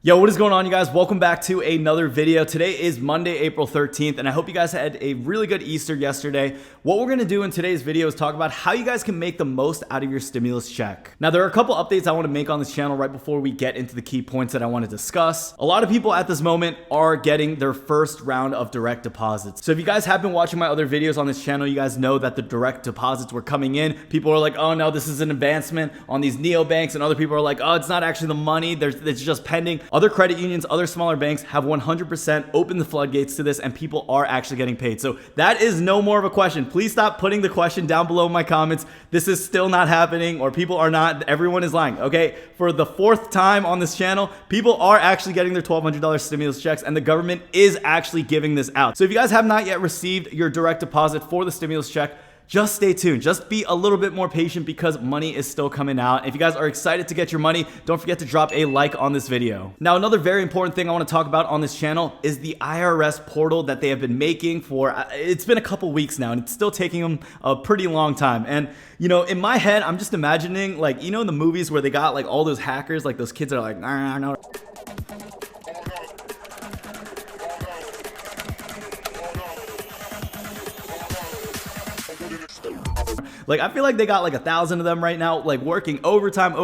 Yo, what is going on, you guys? Welcome back to another video. Today is Monday, April 13th, and I hope you guys had a really good Easter yesterday. What we're gonna do in today's video is talk about how you guys can make the most out of your stimulus check. Now, there are a couple updates I wanna make on this channel right before we get into the key points that I wanna discuss. A lot of people at this moment are getting their first round of direct deposits. So if you guys have been watching my other videos on this channel, you guys know that the direct deposits were coming in. People are like, oh no, this is an advancement on these neobanks, and other people are like, oh, it's not actually the money, it's just pending. Other credit unions, other smaller banks have 100% opened the floodgates to this, and people are actually getting paid. So that is no more of a question. Please stop putting the question down below in my comments. This is still not happening, or people are not, everyone is lying, okay? For the fourth time on this channel, people are actually getting their $1,200 stimulus checks, and the government is actually giving this out. So if you guys have not yet received your direct deposit for the stimulus check, just stay tuned. Just be a little bit more patient because money is still coming out. If you guys are excited to get your money, don't forget to drop a like on this video. Now, another very important thing I want to talk about on this channel is the IRS portal that they have been making for, it's been a couple weeks now, and it's still taking them a pretty long time. And you know, in my head, I'm just imagining, like, you know, in the movies where they got like all those hackers, like those kids are like, nah, no. Like, I feel like they got like 1,000 of them right now, like working overtime,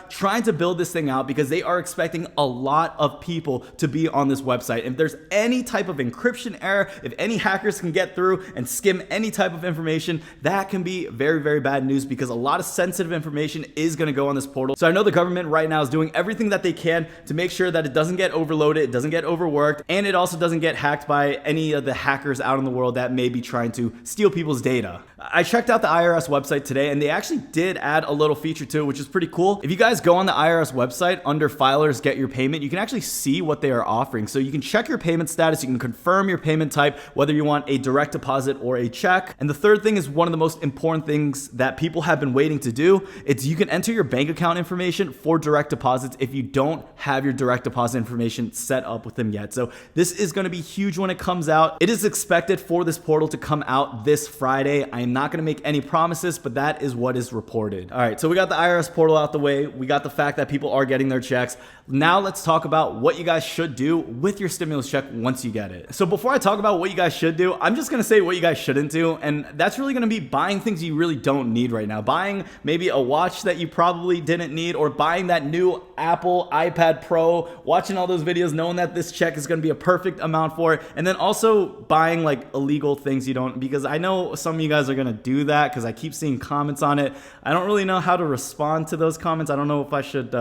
trying to build this thing out because they are expecting a lot of people to be on this website. If there's any type of encryption error, if any hackers can get through and skim any type of information, that can be very, very bad news because a lot of sensitive information is going to go on this portal. So I know the government right now is doing everything that they can to make sure that it doesn't get overloaded, it doesn't get overworked, and it also doesn't get hacked by any of the hackers out in the world that may be trying to steal people's data. I checked out the IRS website today, and they actually did add a little feature to it, which is pretty cool. If you guys go on the IRS website under filers get your payment, you can actually see what they are offering. So you can check your payment status, you can confirm your payment type, whether you want a direct deposit or a check. And the third thing is one of the most important things that people have been waiting to do. It's you can enter your bank account information for direct deposits if you don't have your direct deposit information set up with them yet. So this is going to be huge when it comes out. It is expected for this portal to come out this Friday. I am not going to make any promises, but that is what is reported. All right, so we got the IRS portal out the way. We got the fact that people are getting their checks. Now let's talk about what you guys should do with your stimulus check once you get it. So before I talk about what you guys should do, I'm just gonna say what you guys shouldn't do, and that's really gonna be buying things you really don't need right now. Buying maybe a watch that you probably didn't need, or buying that new Apple iPad Pro, watching all those videos knowing that this check is gonna be a perfect amount for it, and then also buying like illegal things you don't, because I know some of you guys are gonna do that because I keep seeing comments on it. I don't really know how to respond to those comments. I don't know if I should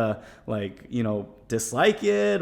like, you know, dislike it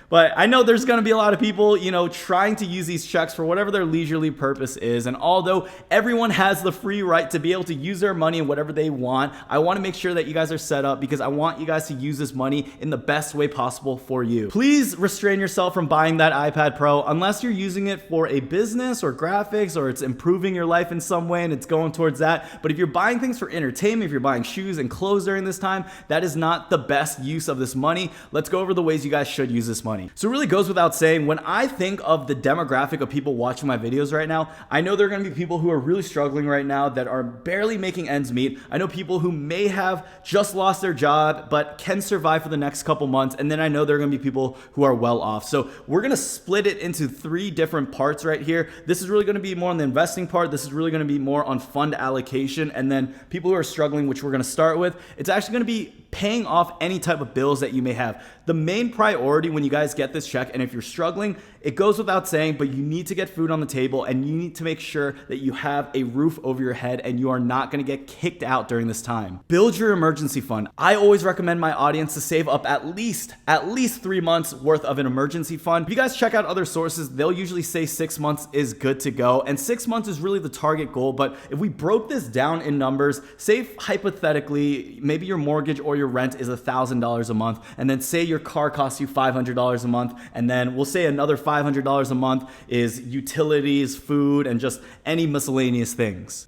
but I know there's going to be a lot of people, you know, trying to use these checks for whatever their leisurely purpose is. And although everyone has the free right to be able to use their money in whatever they want, I want to make sure that you guys are set up because I want you guys to use this money in the best way possible for you. Please restrain yourself from buying that iPad Pro unless you're using it for a business or graphics, or it's improving your life in some way and it's going towards that. But if you're buying things for entertainment, if you're buying shoes and clothes during this time, that is not the best use of this money. Let's go over the ways you guys should use this money. So it really goes without saying, when I think of the demographic of people watching my videos right now, I know there are going to be people who are really struggling right now that are barely making ends meet. I know people who may have just lost their job but can survive for the next couple months, and then I know there are going to be people who are well off. So we're going to split it into 3 different parts right here. This is really going to be more on the investing part. This is really going to be more on fund allocation, and then people who are struggling, which we're going to start with, it's actually going to be paying off any type of bills that you may have. The main priority when you guys get this check, and if you're struggling, it goes without saying, but you need to get food on the table, and you need to make sure that you have a roof over your head and you are not going to get kicked out during this time. Build your emergency fund. I always recommend my audience to save up at least 3 months worth of an emergency fund. If you guys check out other sources, they'll usually say 6 months is good to go, and 6 months is really the target goal. But if we broke this down in numbers, say hypothetically, maybe your mortgage or your rent is $1,000 a month, and then say your car costs you $500 a month, and then we'll say another $500 a month is utilities, food, and just any miscellaneous things.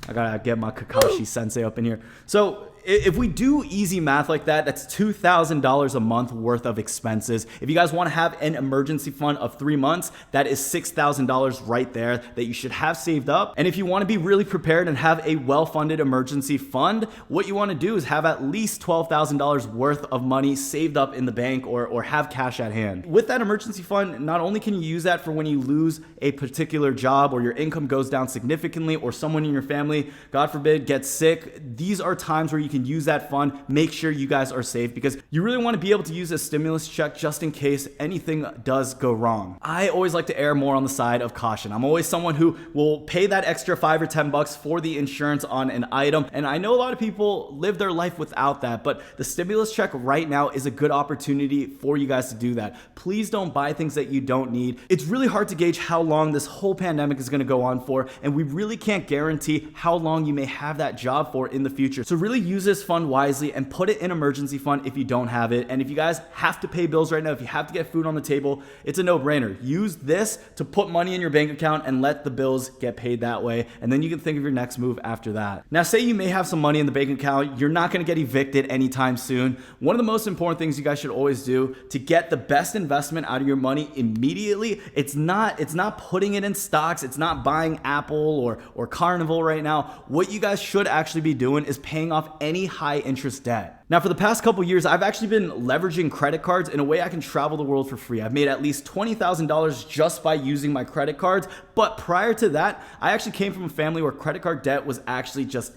I gotta get my Kakashi sensei up in here. So if we do easy math like that, that's $2,000 a month worth of expenses. If you guys want to have an emergency fund of 3 months, that is $6,000 right there that you should have saved up. And if you want to be really prepared and have a well-funded emergency fund, what you want to do is have at least $12,000 worth of money saved up in the bank or have cash at hand. With that emergency fund, not only can you use that for when you lose a particular job or your income goes down significantly or someone in your family, God forbid, gets sick, these are times where you can use that fund. Make sure you guys are safe because you really want to be able to use a stimulus check just in case anything does go wrong. I always like to err more on the side of caution. I'm always someone who will pay that extra $5 or $10 for the insurance on an item. And I know a lot of people live their life without that, but the stimulus check right now is a good opportunity for you guys to do that. Please don't buy things that you don't need. It's really hard to gauge how long this whole pandemic is going to go on for, and we really can't guarantee how long you may have that job for in the future. So really use this fund wisely and put it in emergency fund if you don't have it. And if you guys have to pay bills right now, if you have to get food on the table, it's a no-brainer. Use this to put money in your bank account and let the bills get paid that way. And then you can think of your next move after that. Now, say you may have some money in the bank account. You're not going to get evicted anytime soon. One of the most important things you guys should always do to get the best investment out of your money immediately, it's not putting it in stocks. It's not buying Apple or Carnival right now. What you guys should actually be doing is paying off any high interest debt. Now, for the past couple years, I've actually been leveraging credit cards in a way I can travel the world for free. I've made at least $20,000 just by using my credit cards. But prior to that, I actually came from a family where credit card debt was actually just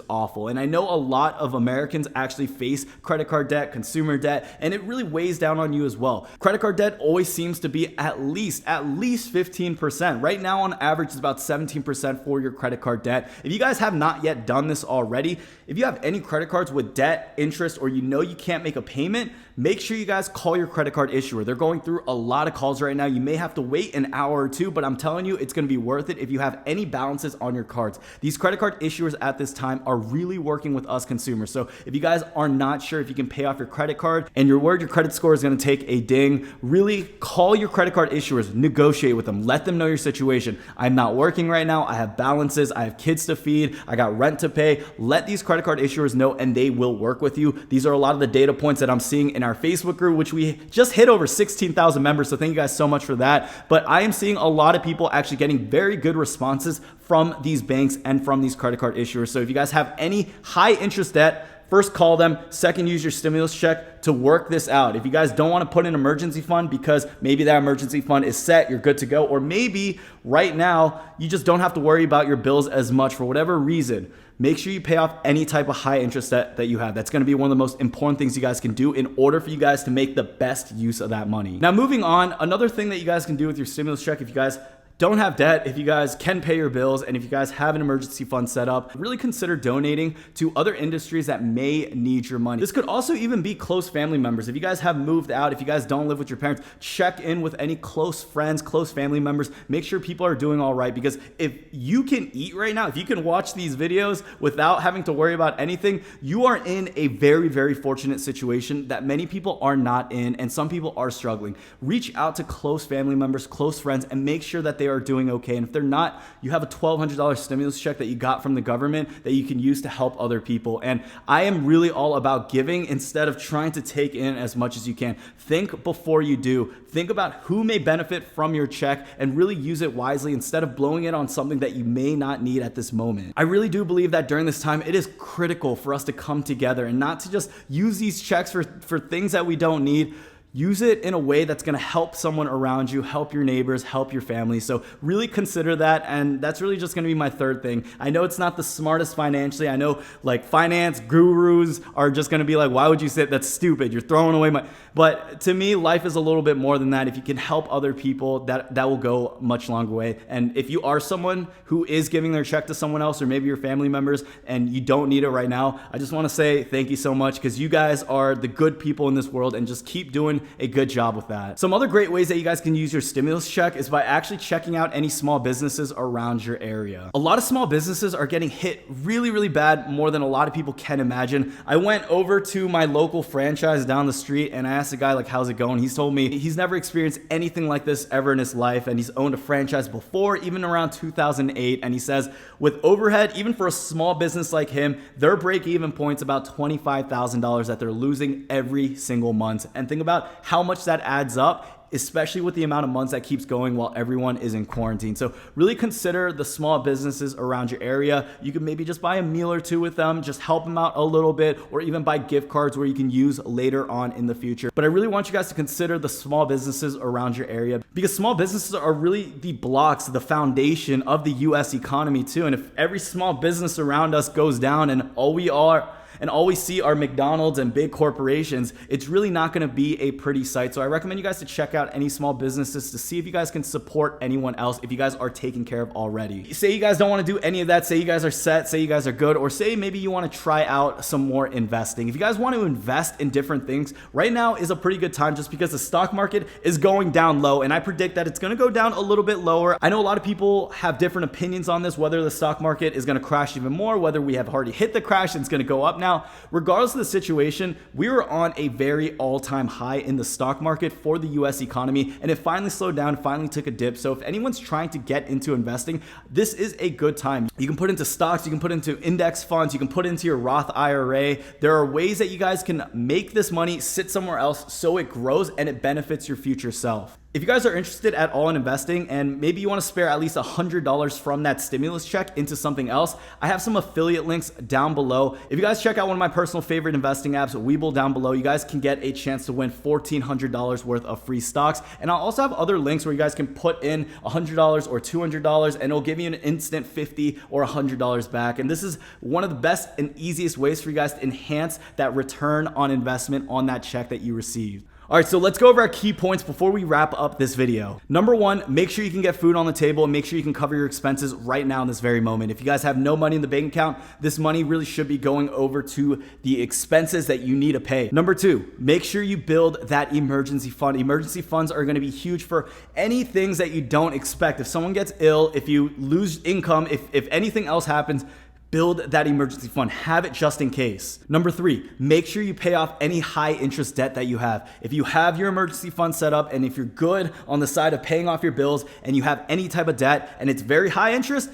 awful. And I know a lot of Americans actually face credit card debt, consumer debt, and it really weighs down on you as well. Credit card debt always seems to be at least 15%. Right now, on average, it's about 17% for your credit card debt. If you guys have not yet done this already, if you have any credit cards with debt, interest, or you know you can't make a payment, make sure you guys call your credit card issuer. They're going through a lot of calls right now. You may have to wait an hour or two, but I'm telling you, it's going to be worth it if you have any balances on your cards. These credit card issuers at this time are really working with us consumers. So if you guys are not sure if you can pay off your credit card and you're worried your credit score is going to take a ding, really call your credit card issuers, negotiate with them, let them know your situation. I'm not working right now. I have balances. I have kids to feed. I got rent to pay. Let these credit card issuers know and they will work with you. These are a lot of the data points that I'm seeing in our Facebook group, which we just hit over 16,000 members. So thank you guys so much for that. But I am seeing a lot of people actually getting very good responses from these banks and from these credit card issuers. So if you guys have any high interest debt, first call them. Second, use your stimulus check to work this out. If you guys don't want to put in an emergency fund because maybe that emergency fund is set, you're good to go, or maybe right now you just don't have to worry about your bills as much for whatever reason, make sure you pay off any type of high interest debt that you have. That's going to be one of the most important things you guys can do in order for you guys to make the best use of that money. Now, moving on, another thing that you guys can do with your stimulus check, if you guys don't have debt, if you guys can pay your bills, and if you guys have an emergency fund set up, really consider donating to other industries that may need your money. This could also even be close family members. If you guys have moved out, if you guys don't live with your parents, check in with any close friends, close family members. Make sure people are doing all right, because if you can eat right now, if you can watch these videos without having to worry about anything, you are in a very, very fortunate situation that many people are not in, and some people are struggling. Reach out to close family members, close friends, and make sure that they are doing okay. And if they're not, you have a $1,200 stimulus check that you got from the government that you can use to help other people. And I am really all about giving instead of trying to take in as much as you can. Think before you do. Think about who may benefit from your check and really use it wisely instead of blowing it on something that you may not need at this moment. I really do believe that during this time, it is critical for us to come together and not to just use these checks for things that we don't need. Use it in a way that's going to help someone around you, help your neighbors, help your family. So really consider that. And that's really just going to be my third thing. I know it's not the smartest financially. I know like finance gurus are just going to be like, why would you say that's stupid? You're throwing away my... But to me, life is a little bit more than that. If you can help other people, that will go much longer way. And if you are someone who is giving their check to someone else, or maybe your family members, and you don't need it right now, I just want to say thank you so much, because you guys are the good people in this world, and just keep doing doing a good job with that. Some other great ways that you guys can use your stimulus check is by actually checking out any small businesses around your area. A lot of small businesses are getting hit really, really bad, more than a lot of people can imagine. I went over to my local franchise down the street and I asked the guy, like, how's it going? He's told me he's never experienced anything like this ever in his life, and he's owned a franchise before, even around 2008. And he says with overhead, even for a small business like him, their break-even point's about $25,000 that they're losing every single month. And think about how much that adds up, especially with the amount of months that keeps going while everyone is in quarantine. So really consider the small businesses around your area. You can maybe just buy a meal or two with them, just help them out a little bit, or even buy gift cards where you can use later on in the future. But I really want you guys to consider the small businesses around your area, because small businesses are really the blocks, the foundation of the US economy too. And if every small business around us goes down and all we see are McDonald's and big corporations, it's really not going to be a pretty sight. So I recommend you guys to check out any small businesses to see if you guys can support anyone else if you guys are taken care of already. Say you guys don't want to do any of that, say you guys are set, say you guys are good, or say maybe you want to try out some more investing. If you guys want to invest in different things, right now is a pretty good time, just because the stock market is going down low, and I predict that it's going to go down a little bit lower. I know a lot of people have different opinions on this, whether the stock market is going to crash even more, whether we have already hit the crash and it's going to go up now. Regardless of the situation, we were on a very all-time high in the stock market for the US economy, and it finally slowed down, finally took a dip. So if anyone's trying to get into investing, this is a good time. You can put into stocks, you can put into index funds, you can put into your Roth IRA. There are ways that you guys can make this money sit somewhere else so it grows and it benefits your future self. If you guys are interested at all in investing, and maybe you want to spare at least $100 from that stimulus check into something else, I have some affiliate links down below. If you guys check out one of my personal favorite investing apps, Webull, down below, you guys can get a chance to win $1,400 worth of free stocks. And I'll also have other links where you guys can put in $100 or $200, and it'll give you an instant $50 or $100 back. And this is one of the best and easiest ways for you guys to enhance that return on investment on that check that you received. All right, so let's go over our key points before we wrap up this video. Number one, make sure you can get food on the table and make sure you can cover your expenses right now in this very moment. If you guys have no money in the bank account, this money really should be going over to the expenses that you need to pay. Number two, make sure you build that emergency fund. Emergency funds are gonna be huge for any things that you don't expect. If someone gets ill, if you lose income, if anything else happens, build that emergency fund. Have it just in case. Number three, make sure you pay off any high interest debt that you have. If you have your emergency fund set up, and if you're good on the side of paying off your bills, and you have any type of debt and it's very high interest,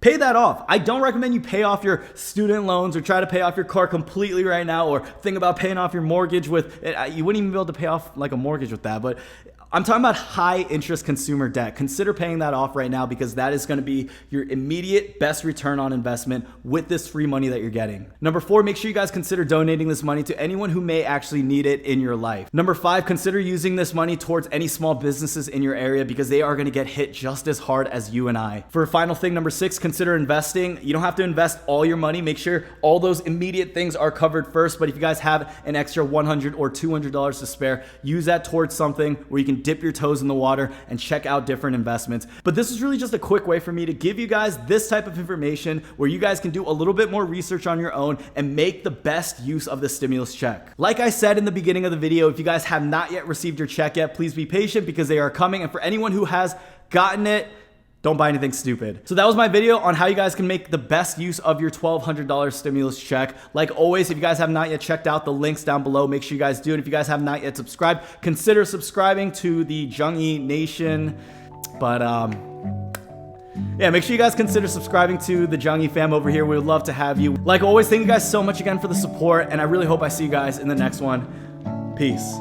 pay that off. I don't recommend you pay off your student loans or try to pay off your car completely right now, or think about paying off your mortgage with, you wouldn't even be able to pay off like a mortgage with that, but I'm talking about high interest consumer debt. Consider paying that off right now, because that is going to be your immediate best return on investment with this free money that you're getting. Number four, make sure you guys consider donating this money to anyone who may actually need it in your life. Number five, consider using this money towards any small businesses in your area, because they are going to get hit just as hard as you and I. For a final thing, number six, consider investing. You don't have to invest all your money. Make sure all those immediate things are covered first. But if you guys have an extra $100 or $200 to spare, use that towards something where you can dip your toes in the water and check out different investments. But this is really just a quick way for me to give you guys this type of information where you guys can do a little bit more research on your own and make the best use of the stimulus check. Like I said in the beginning of the video, if you guys have not yet received your check yet, please be patient, because they are coming. And for anyone who has gotten it, don't buy anything stupid. So that was my video on how you guys can make the best use of your $1,200 stimulus check. Like always, if you guys have not yet checked out the links down below, make sure you guys do. And if you guys have not yet subscribed, consider subscribing to the Jung Nation. But yeah, make sure you guys consider subscribing to the Jung fam over here. We would love to have you. Like always, thank you guys so much again for the support, and I really hope I see you guys in the next one. Peace.